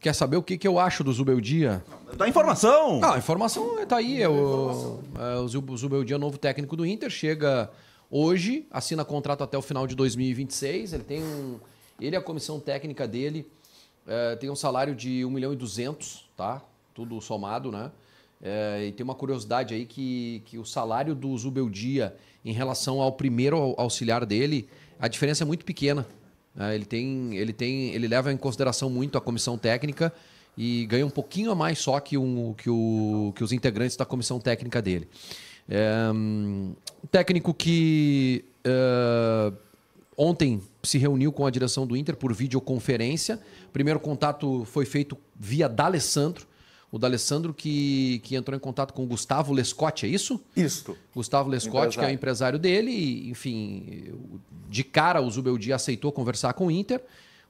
quer saber o que eu acho do Zubeldia? Dá informação! A informação tá aí. O Zubeldia, novo técnico do Inter, chega hoje, assina contrato até o final de 2026. Ele e a comissão técnica dele tem um salário de 1.200.000, tá? Tudo somado, né? E tem uma curiosidade aí que o salário do Zubeldia em relação ao primeiro auxiliar dele, a diferença é muito pequena. Ele leva em consideração muito a comissão técnica e ganha um pouquinho a mais só que os integrantes da comissão técnica dele. Um técnico que ontem se reuniu com a direção do Inter por videoconferência. O primeiro contato foi feito via D'Alessandro. O D'Alessandro que entrou em contato com o Gustavo Lescotti, é isso? Isso. Gustavo Lescotti, que é o empresário dele. E, enfim, de cara o Zubeldia aceitou conversar com o Inter.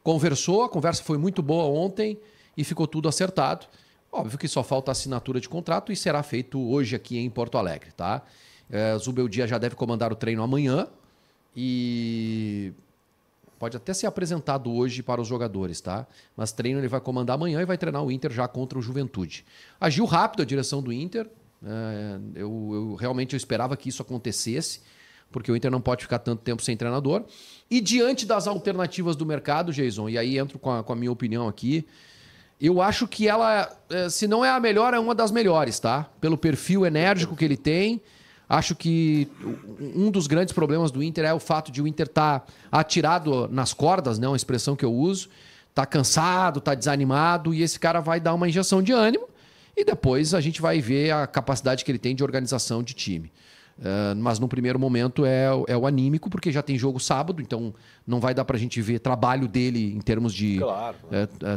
Conversou, a conversa foi muito boa ontem e ficou tudo acertado. Óbvio que só falta a assinatura de contrato e será feito hoje aqui em Porto Alegre, tá? Zubeldia já deve comandar o treino amanhã e pode até ser apresentado hoje para os jogadores, tá? Mas treino ele vai comandar amanhã e vai treinar o Inter já contra o Juventude. Agiu rápido a direção do Inter. Eu realmente esperava que isso acontecesse, porque o Inter não pode ficar tanto tempo sem treinador. E diante das alternativas do mercado, Jason, e aí entro com a minha opinião aqui, eu acho que ela, se não é a melhor, é uma das melhores, tá? Pelo perfil enérgico que ele tem. Acho que um dos grandes problemas do Inter é o fato de o Inter estar atirado nas cordas, né? Uma expressão que eu uso. Tá cansado, tá desanimado, e esse cara vai dar uma injeção de ânimo e depois a gente vai ver a capacidade que ele tem de organização de time. Mas no primeiro momento é o anímico, porque já tem jogo sábado, então não vai dar pra gente ver trabalho dele em termos de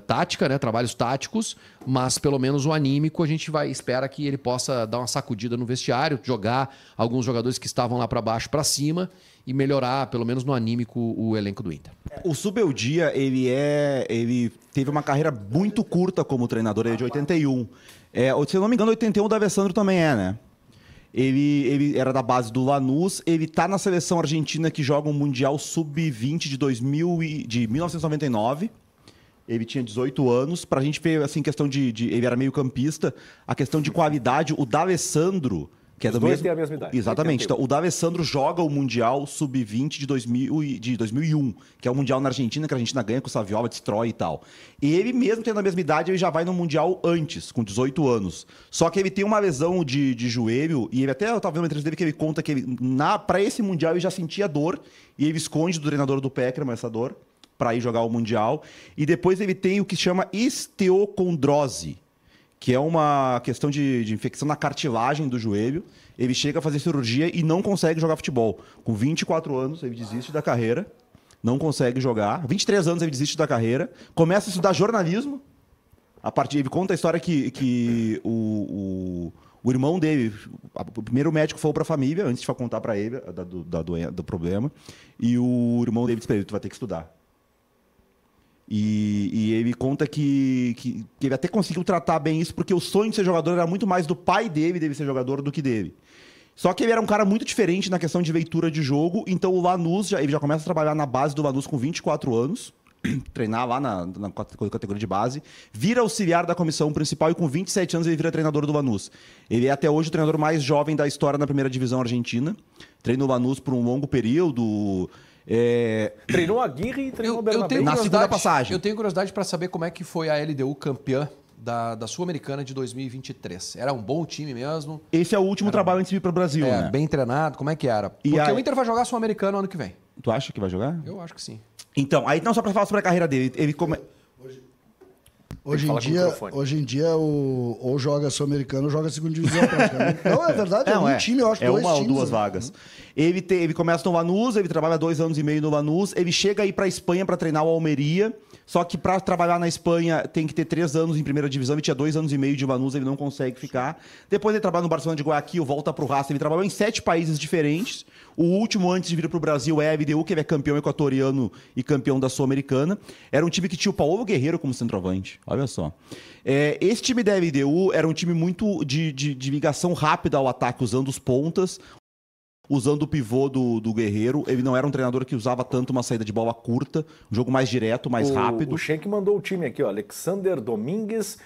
tática, né? Trabalhos táticos, mas pelo menos o anímico a gente espera que ele possa dar uma sacudida no vestiário, jogar alguns jogadores que estavam lá pra baixo pra cima e melhorar, pelo menos no anímico, o elenco do Inter. O Zubeldia, ele teve uma carreira muito curta como treinador, ele é de 81. Se eu não me engano, 81 o D'Alessandro também né? Ele era da base do Lanús, ele tá na seleção argentina que joga o Mundial Sub-20 de 1999. Ele tinha 18 anos. Pra gente ver, assim, questão ele era meio campista, a questão de qualidade, o D'Alessandro, que é do mesmo... têm a mesma idade. Exatamente. Então, o D'Alessandro joga o Mundial Sub-20 de 2001, que é o Mundial na Argentina, que a Argentina ganha com o Saviola, destrói e tal. E ele mesmo tendo a mesma idade, ele já vai no Mundial antes, com 18 anos. Só que ele tem uma lesão de joelho, e ele até, eu tava vendo uma entrevista dele que ele conta que pra esse Mundial ele já sentia dor, e ele esconde do treinador do Peckerman essa dor, pra ir jogar o Mundial. E depois ele tem o que chama osteocondrose, que é uma questão de infecção na cartilagem do joelho. Ele chega a fazer cirurgia e não consegue jogar futebol. Com 24 anos, ele desiste da carreira, não consegue jogar. 23 anos, ele desiste da carreira, começa a estudar jornalismo. Ele conta a história que o irmão dele, o primeiro médico foi para a família, antes de contar para ele do problema, e o irmão dele disse para ele: tu vai ter que estudar. E ele conta que ele até conseguiu tratar bem isso, porque o sonho de ser jogador era muito mais do pai dele ser jogador do que dele. Só que ele era um cara muito diferente na questão de leitura de jogo, então o Lanús, ele já começa a trabalhar na base do Lanús com 24 anos, treinar lá na categoria de base, vira auxiliar da comissão principal e com 27 anos ele vira treinador do Lanús. Ele é até hoje o treinador mais jovem da história na primeira divisão argentina, treina o Lanús por um longo período... Treinou a Aguirre e treinou o Bernabéu. Na segunda passagem. Eu tenho curiosidade para saber como é que foi a LDU campeã da Sul-Americana de 2023. Era um bom time mesmo? Esse é o último trabalho antes de ir para o Brasil, né? Bem treinado, como é que era? Porque o Inter vai jogar Sul-Americano ano que vem. Tu acha que vai jogar? Eu acho que sim. Então, aí não só para falar sobre a carreira dele. Hoje em dia, ou joga Sul-Americano ou joga segunda divisão, praticamente. Não, é verdade, um time, eu acho, dois times. É uma ou duas vagas. Ele começa no Lanús, ele trabalha 2 anos e meio no Lanús, ele chega aí para Espanha para treinar o Almeria, só que para trabalhar na Espanha tem que ter 3 anos em primeira divisão, ele tinha 2 anos e meio de Lanús, ele não consegue ficar. Depois ele trabalha no Barcelona de Guayaquil, volta pro Racing, ele trabalhou em 7 países diferentes. O último antes de vir para o Brasil é a LDU, que ele é campeão equatoriano e campeão da Sul-Americana. Era um time que tinha o Paulo Guerreiro como centroavante, olha só. Esse time da LDU era um time muito de ligação rápida ao ataque, usando os pontas. usando o pivô do Guerreiro. Ele não era um treinador que usava tanto uma saída de bola curta, um jogo mais direto, mais rápido. O Schenck mandou o time aqui, ó. Alexander Domingues,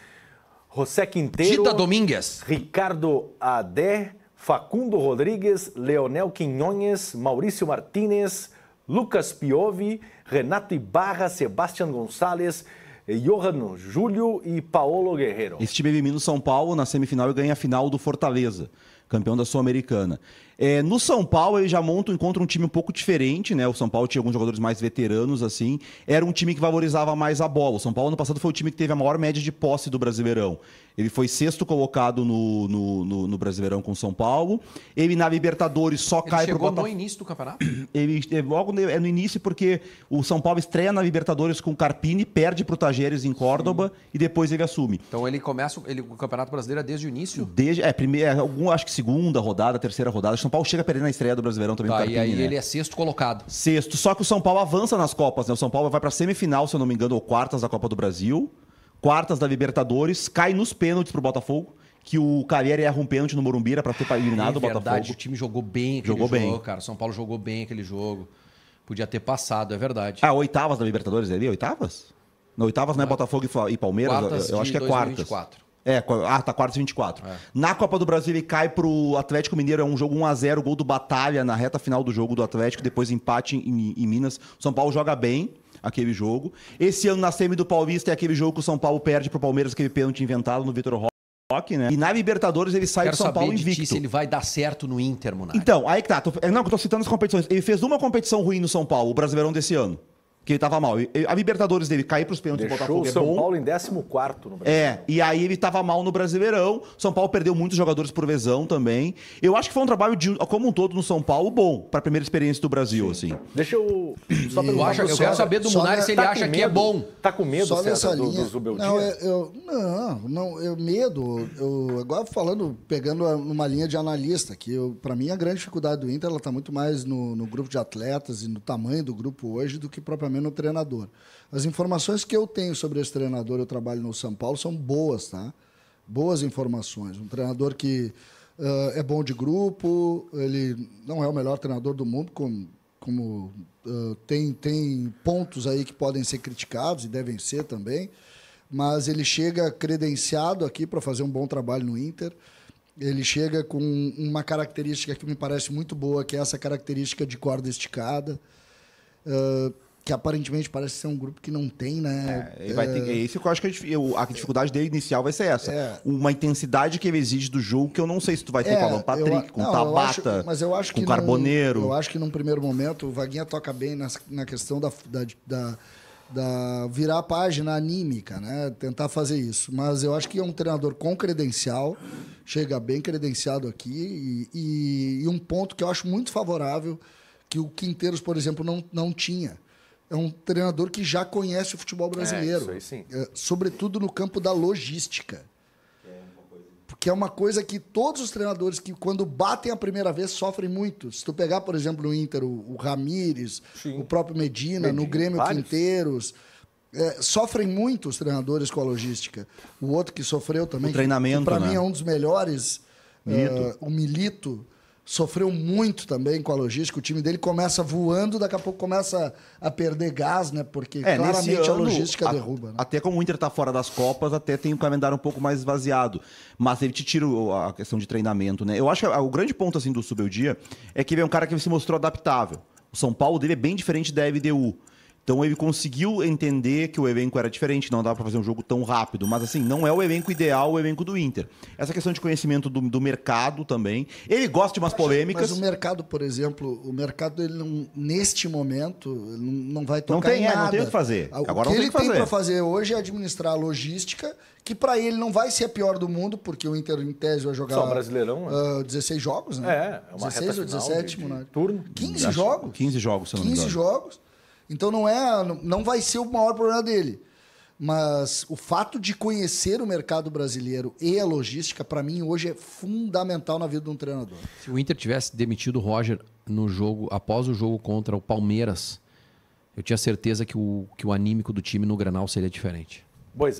José Quinteiro, Dida Domingues, Ricardo Adé, Facundo Rodrigues, Leonel Quinhões, Maurício Martínez, Lucas Piovi, Renato Ibarra, Sebastián Gonçalves, Johan Júlio e Paolo Guerreiro. Esse time elimina o São Paulo na semifinal e ganha a final do Fortaleza, campeão da Sul-Americana. No São Paulo, ele já encontra um time um pouco diferente, né? O São Paulo tinha alguns jogadores mais veteranos, assim. Era um time que valorizava mais a bola. O São Paulo, ano passado, foi o time que teve a maior média de posse do Brasileirão. Ele foi sexto colocado no Brasileirão com o São Paulo. Ele, na Libertadores, só cai pro Botafogo. Chegou no início do campeonato? Ele logo no início, porque o São Paulo estreia na Libertadores com o Carpini, perde pro Tajeres em Córdoba e depois ele assume. Então ele começa o Campeonato Brasileiro desde o início? Acho que segunda rodada, terceira rodada. O São Paulo chega a perder na estreia do Brasileirão também. Tá, e aí ele é sexto colocado. Sexto. Só que o São Paulo avança nas Copas, né? O São Paulo vai pra semifinal, se eu não me engano, ou quartas da Copa do Brasil, quartas da Libertadores, cai nos pênaltis pro Botafogo, que o Carriere erra um pênalti no Morumbi pra ter eliminado o Botafogo. É verdade, o time jogou bem aquele jogo, cara. O São Paulo jogou bem aquele jogo. Podia ter passado, é verdade. Oitavas da Libertadores ali? Oitavas? Não, oitavas não é Botafogo e Palmeiras? Quartas eu acho que é quartas. 2024. Tá quartas e 24. Na Copa do Brasil ele cai pro Atlético Mineiro, é um jogo 1-0, gol do Batalha na reta final do jogo do Atlético, depois empate em Minas. O São Paulo joga bem aquele jogo. Esse ano na semi do Paulista é aquele jogo que o São Paulo perde pro Palmeiras, aquele pênalti inventado no Vitor Roque, né? E na Libertadores ele sai do São Paulo invicto. Se ele vai dar certo no Inter, Munari. Então, aí que tá. Eu tô citando as competições. Ele fez uma competição ruim no São Paulo, o Brasileirão desse ano. Que ele tava mal. A Libertadores dele cair pros pênaltis do Botafogo Deixou o São Paulo em 14º no Brasil. E aí ele tava mal no Brasileirão. São Paulo perdeu muitos jogadores por lesão também. Eu acho que foi um trabalho, como um todo, no São Paulo, bom, pra primeira experiência do Brasil, assim. Deixa eu... Só eu quero saber do Munari se ele acha que é bom. Tá com medo, só nessa linha. do Zubeldia? Medo. Agora pegando uma linha de analista, que pra mim a grande dificuldade do Inter, ela tá muito mais no grupo de atletas e no tamanho do grupo hoje do que propriamente no treinador. As informações que eu tenho sobre esse treinador, eu trabalho no São Paulo, são boas, tá? Boas informações. Um treinador que é bom de grupo, ele não é o melhor treinador do mundo, como tem pontos aí que podem ser criticados e devem ser também, mas ele chega credenciado aqui para fazer um bom trabalho no Inter. Ele chega com uma característica que me parece muito boa, que é essa característica de corda esticada, que aparentemente parece ser um grupo que não tem, né? Isso que eu acho que a dificuldade dele inicial vai ser essa. Uma intensidade que ele exige do jogo que eu não sei se tu vai ter com o Alan Patrick, com o Tabata, com o Carboneiro. Eu acho que num primeiro momento o Vaguinha toca bem na questão da virar a página anímica, né? Tentar fazer isso. Mas eu acho que é um treinador com credencial, chega bem credenciado aqui e um ponto que eu acho muito favorável, que o Quinteiros, por exemplo, não tinha. É um treinador que já conhece o futebol brasileiro. Isso aí sim. Sobretudo no campo da logística. Porque é uma coisa que todos os treinadores que, quando batem a primeira vez, sofrem muito. Se tu pegar, por exemplo, no Inter, o Ramires, o próprio Medina, no Grêmio, vários. Quinteiros... sofrem muito os treinadores com a logística. O outro que sofreu também, o treinamento, para mim é um dos melhores, o Milito, sofreu muito também com a logística. O time dele começa voando, daqui a pouco começa a perder gás, né? Porque claramente a logística derruba. Né? Até como o Inter tá fora das Copas, até tem um calendário um pouco mais esvaziado. Mas ele te tira a questão de treinamento, né? Eu acho que o grande ponto assim, do Zubeldia é que ele é um cara que se mostrou adaptável. O São Paulo dele é bem diferente da LDU. Então ele conseguiu entender que o elenco era diferente, não dava para fazer um jogo tão rápido. Mas assim, não é o elenco ideal, o elenco do Inter. Essa questão de conhecimento do mercado também. Ele gosta de umas polêmicas. Mas o mercado, por exemplo, ele não, neste momento, não vai tocar em nada. Não tem o que fazer. Agora o que não ele tem para fazer hoje é administrar a logística, que para ele não vai ser a pior do mundo, porque o Inter, em tese, vai jogar... Só Brasileirão, né? 16 jogos, né? É uma 16 ou 17, de turno. 15 jogos. 15 jogos, se eu não me engano. 15 jogos. Então não vai ser o maior problema dele. Mas o fato de conhecer o mercado brasileiro e a logística, para mim, hoje é fundamental na vida de um treinador. Se o Inter tivesse demitido o Roger no jogo, após o jogo contra o Palmeiras, eu tinha certeza que o anímico do time no Grenal seria diferente. Pois é.